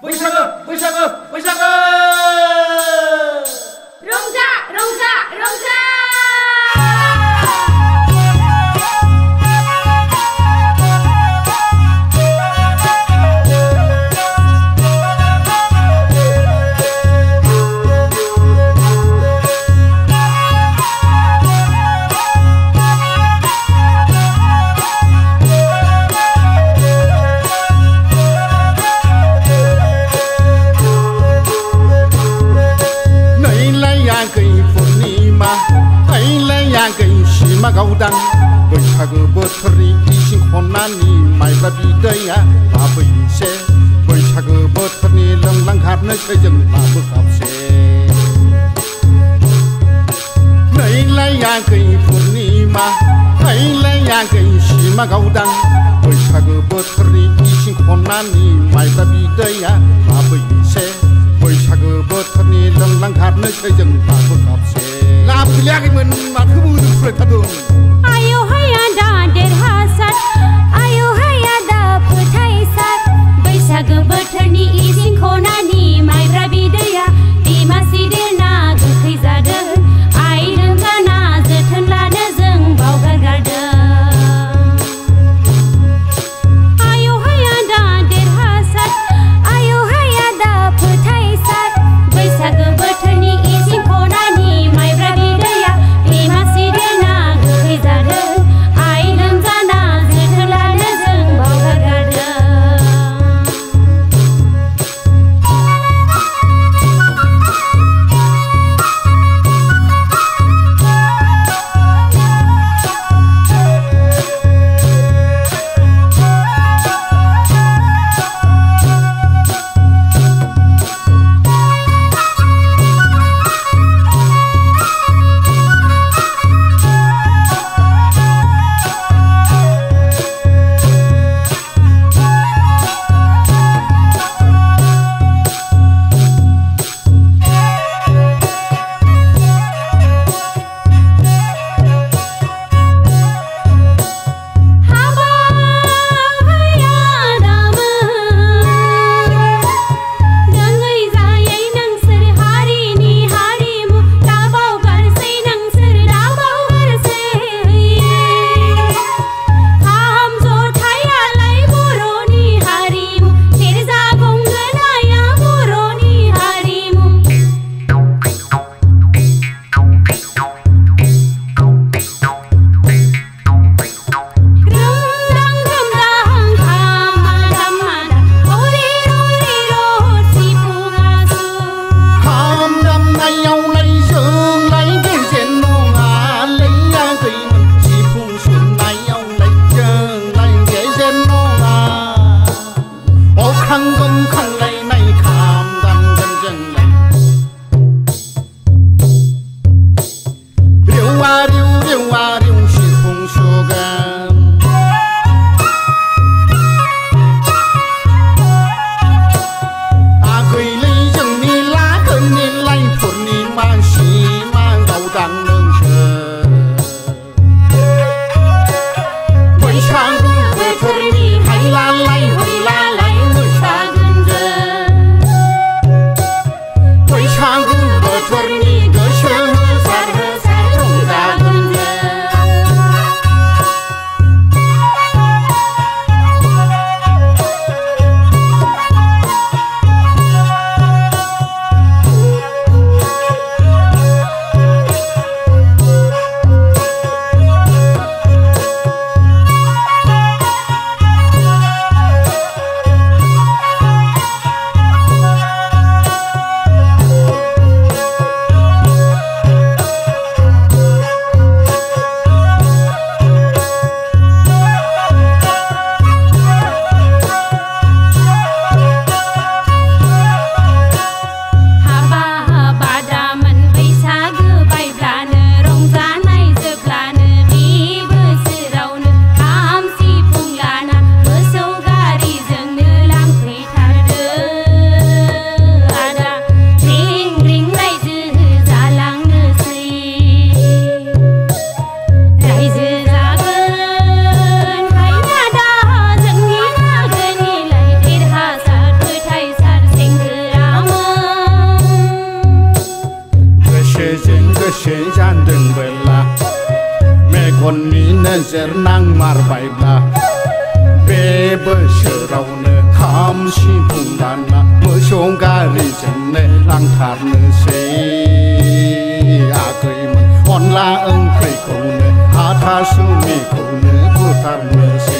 बैसागो बैसागो बैसागो रंजा रंजा रंजा सिमा गावदां बैसागो बोथोरनि इसिं खनानि माइब्रा बिदैया लाबोयैसे बैसागो बोथोरनि लोंलांखारनोसै जों लाबो खावसे नैलायाखै पुर्निमा नैलायाखै सिमा गावदां बैसागो बोथोरनि इसिं खनानि माइब्रा बिदैया लाबोयैसे बैसागो बोथोरनि लोंलांखारनोसै जों लाबो खावसे लाबोलायाखैमोन माथो बोजों फुरायथारदों आयौ हाया दा देरहासार आयौ हाया दा फोथायसार बैसागो बोथोरनि इसिं खनानि माइब्रा बिदैया दैमासि देरना गोखै जादों आइ लोमजाना जोथोन लानो जों बावगारगारदों आयौ हाया दा देरहासार आयौ हाया दा फोथायसार बैसागो बोथोरनि इसिं खनानि माइब्रा बिदैया दैमासि देरना गोखै जादों आइ लोमजाना जोथोन लानो जों बावगारगारदों बैसागो बोथोरनि हायला लाय मोसागोन जों गेजेर नांमारबायब्ला बे बोसोरावनो खाम सिफुं दाना मोसौ गारिजोंनो लांथारनोसै आगैमोन अनला ओंख्रिखौनो हाथासुनिखौनो बुथारनोसै